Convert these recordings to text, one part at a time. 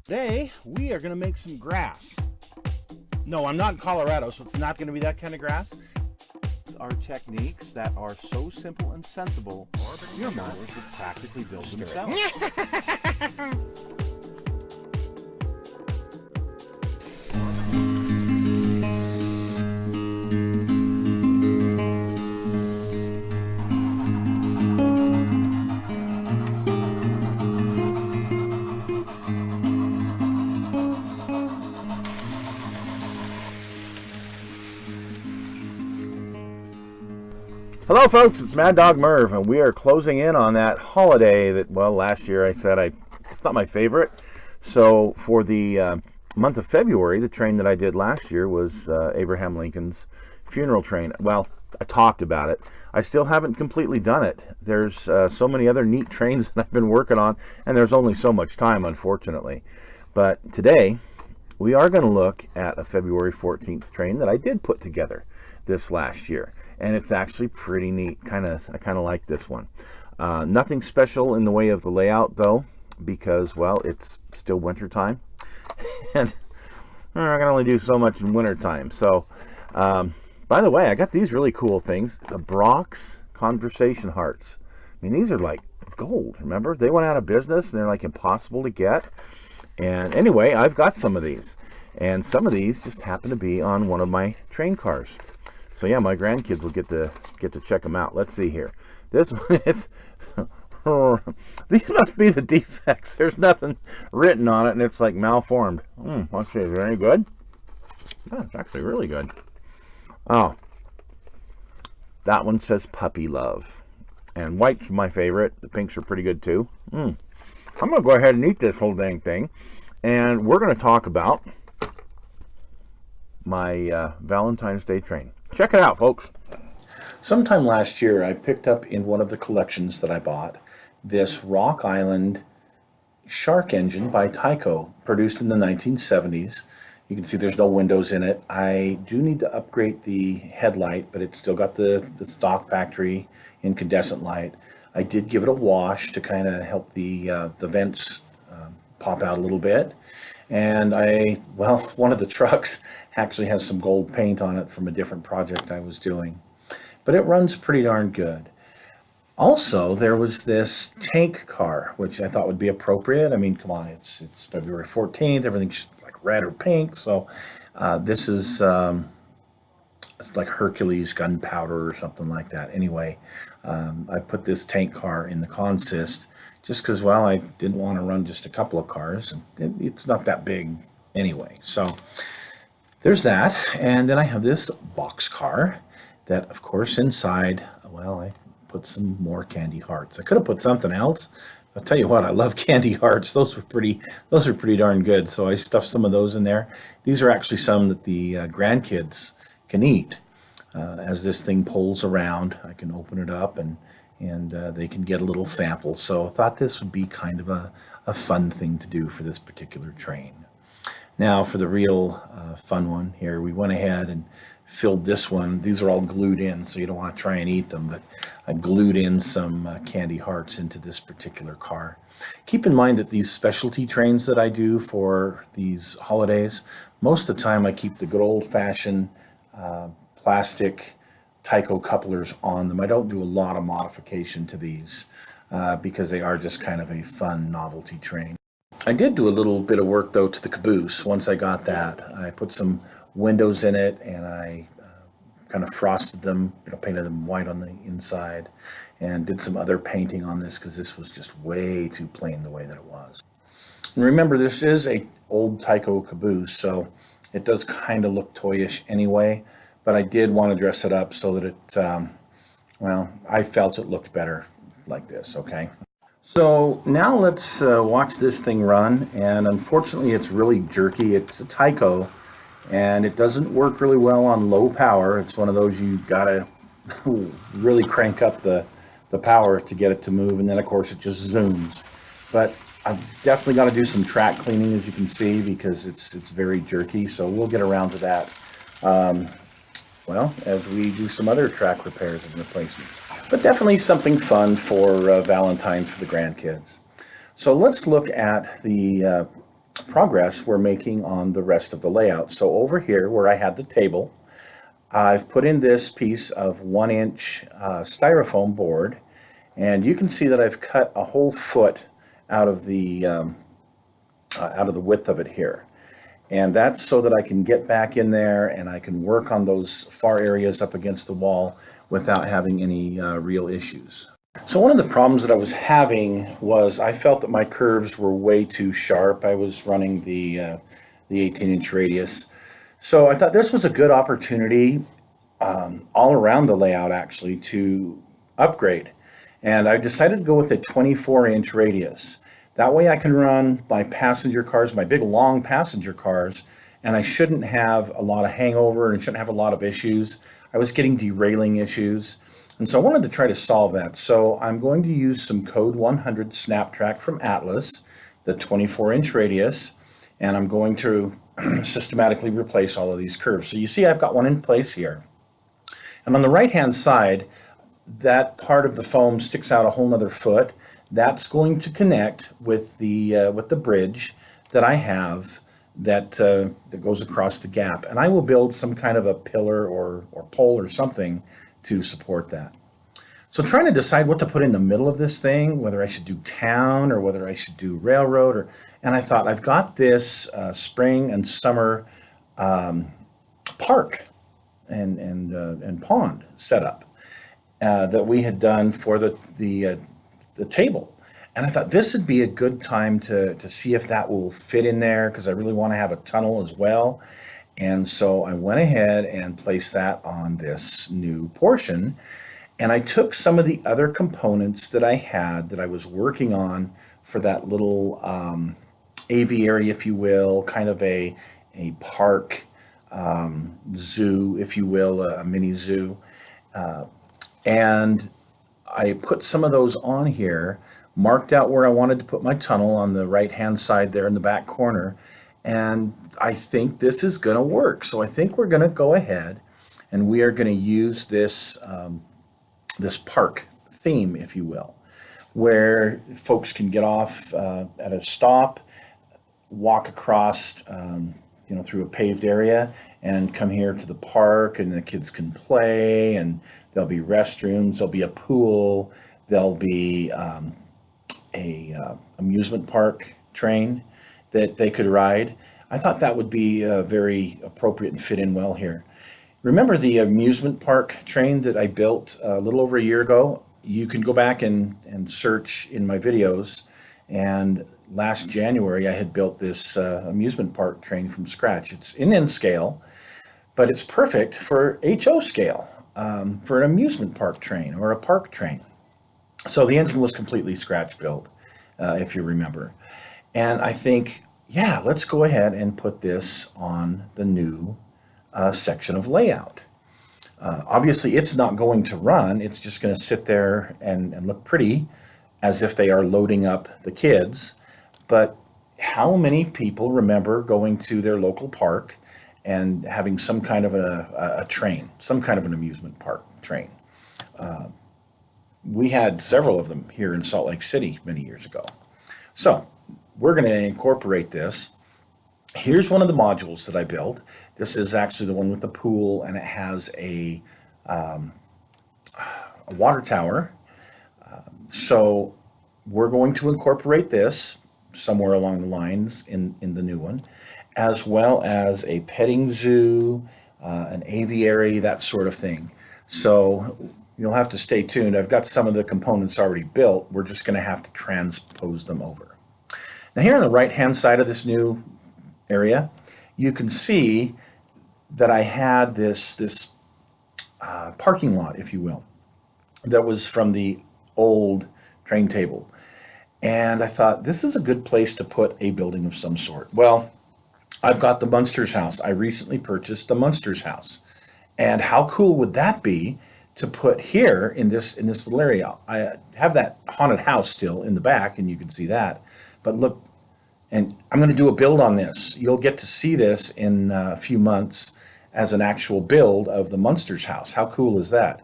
Today, we are going to make some grass. No, I'm not in Colorado, so it's not going to be that kind of grass. It's our techniques that are so simple and sensible, your mowers will practically build themselves. Hello folks, it's Mad Dog Merv, and we are closing in on that holiday that, well, last year I said it's not my favorite. So for the month of February, the train that I did last year was Abraham Lincoln's funeral train. Well, I talked about it. I still haven't completely done it. There's so many other neat trains that I've been working on, and there's only so much time, unfortunately. But today, we are going to look at a February 14th train that I did put together this last year. And it's actually pretty neat. I kind of like this one. Nothing special in the way of the layout, though, because, well, it's still winter time. And I can only do so much in winter time. So, by the way, I got these really cool things. The Brock's Conversation Hearts. I mean, these are like gold, remember? They went out of business, and they're like impossible to get. And anyway, I've got some of these. And some of these just happen to be on one of my train cars. So yeah, my grandkids will get to check them out. Let's see here. This one is these must be the defects. There's nothing written on it, and it's like malformed. Let's see, is it any good? Oh, it's actually really good. Oh, that one says puppy love, and white's my favorite. The pinks are pretty good too. I'm gonna go ahead and eat this whole dang thing, and we're gonna talk about my Valentine's Day train. Check it out, folks. Sometime last year, I picked up in one of the collections that I bought this Rock Island Shark engine by Tyco, produced in the 1970s. You can see there's no windows in it. I do need to upgrade the headlight, but it's still got the stock factory incandescent light. I did give it a wash to kind of help the vents pop out a little bit. And one of the trucks actually has some gold paint on it from a different project I was doing. But it runs pretty darn good. Also, there was this tank car, which I thought would be appropriate. I mean, come on, it's February 14th. Everything's like red or pink. So this is it's like Hercules gunpowder or something like that. Anyway, I put this tank car in the consist just because, well, I didn't want to run just a couple of cars. And it's not that big anyway. So there's that. And then I have this box car that, of course, inside, well, I put some more candy hearts. I could have put something else. I'll tell you what, I love candy hearts. Those are pretty darn good. So I stuffed some of those in there. These are actually some that the grandkids can eat. As this thing pulls around, I can open it up and they can get a little sample. So I thought this would be kind of a fun thing to do for this particular train. Now for the real fun one here, we went ahead and filled this one. These are all glued in, so you don't want to try and eat them, but I glued in some candy hearts into this particular car. Keep in mind that these specialty trains that I do for these holidays, most of the time I keep the good old-fashioned plastic Tyco couplers on them. I don't do a lot of modification to these because they are just kind of a fun novelty train. I did do a little bit of work though to the caboose. Once I got that, I put some windows in it and I kind of frosted them, painted them white on the inside, and did some other painting on this because this was just way too plain the way that it was. And remember, this is a old Tyco caboose, so it does kind of look toyish anyway. But I did want to dress it up so that it, I felt it looked better like this, okay? So now let's watch this thing run, and unfortunately it's really jerky. It's a Tyco, and it doesn't work really well on low power. It's one of those you gotta really crank up the power to get it to move, and then of course it just zooms. But I've definitely got to do some track cleaning, as you can see, because it's very jerky, so we'll get around to that. As we do some other track repairs and replacements. But definitely something fun for Valentine's for the grandkids. So let's look at the progress we're making on the rest of the layout. So over here where I had the table, I've put in this piece of 1-inch styrofoam board, and you can see that I've cut a whole foot out of the width of it here. And that's so that I can get back in there and I can work on those far areas up against the wall without having any real issues. So one of the problems that I was having was I felt that my curves were way too sharp. I was running the 18-inch radius. So I thought this was a good opportunity all around the layout actually to upgrade. And I decided to go with a 24-inch radius. That way I can run my passenger cars, my big long passenger cars, and I shouldn't have a lot of hangover and shouldn't have a lot of issues. I was getting derailing issues. And so I wanted to try to solve that. So I'm going to use some Code 100 Snap-Track from Atlas, the 24-inch radius, and I'm going to systematically replace all of these curves. So you see I've got one in place here. And on the right-hand side, that part of the foam sticks out a whole nother foot. That's going to connect with the bridge that I have that goes across the gap. And I will build some kind of a pillar or pole or something to support that. So trying to decide what to put in the middle of this thing, whether I should do town or whether I should do railroad, and I thought I've got this spring and summer park and pond set up that we had done for the table. And I thought this would be a good time to see if that will fit in there, because I really want to have a tunnel as well. And so I went ahead and placed that on this new portion. And I took some of the other components that I had that I was working on for that little aviary, if you will, kind of a park zoo, if you will, a mini zoo. And I put some of those on here, marked out where I wanted to put my tunnel on the right-hand side there in the back corner. And I think this is going to work. So I think we're going to go ahead and we are going to use this, this park theme, if you will, where folks can get off at a stop, walk across, through a paved area and come here to the park, and the kids can play, and there'll be restrooms, there'll be a pool, there'll be a amusement park train that they could ride. I thought that would be very appropriate and fit in well here. Remember the amusement park train that I built a little over a year ago? You can go back and search in my videos. And last January, I had built this amusement park train from scratch. It's in N scale, but it's perfect for HO scale, for an amusement park train or a park train. So the engine was completely scratch built, if you remember. And I think, yeah, let's go ahead and put this on the new section of layout. Obviously, it's not going to run. It's just going to sit there and look pretty as if they are loading up the kids. But how many people remember going to their local park and having some kind of a train, some kind of an amusement park train? We had several of them here in Salt Lake City many years ago. So we're going to incorporate this. Here's one of the modules that I built. This is actually the one with the pool, and it has a water tower. So we're going to incorporate this somewhere along the lines in the new one, as well as a petting zoo, an aviary, that sort of thing. So you'll have to stay tuned. I've got some of the components already built. We're just going to have to transpose them over. Now here on the right-hand side of this new area, you can see that I had this parking lot, if you will, that was from the old train table. And I thought, this is a good place to put a building of some sort. Well, I've got the Munsters house. I recently purchased the Munsters house. And how cool would that be to put here in this little area? I have that haunted house still in the back, and you can see that. But look, and I'm going to do a build on this. You'll get to see this in a few months as an actual build of the Munsters house. How cool is that?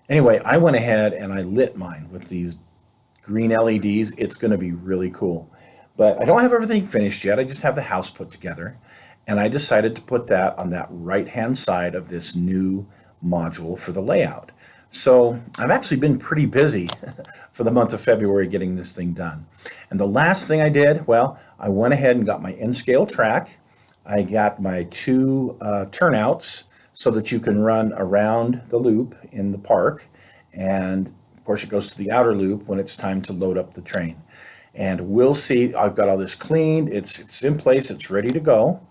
Anyway, I went ahead and I lit mine with these green LEDs. It's going to be really cool. But I don't have everything finished yet. I just have the house put together. And I decided to put that on that right-hand side of this new module for the layout. So I've actually been pretty busy for the month of February getting this thing done. And the last thing I did, well, I went ahead and got my N-scale track. I got my two turnouts so that you can run around the loop in the park. And of course, it goes to the outer loop when it's time to load up the train. And we'll see, I've got all this cleaned, it's in place, it's ready to go.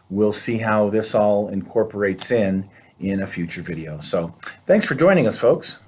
We'll see how this all incorporates in a future video. So thanks for joining us, folks.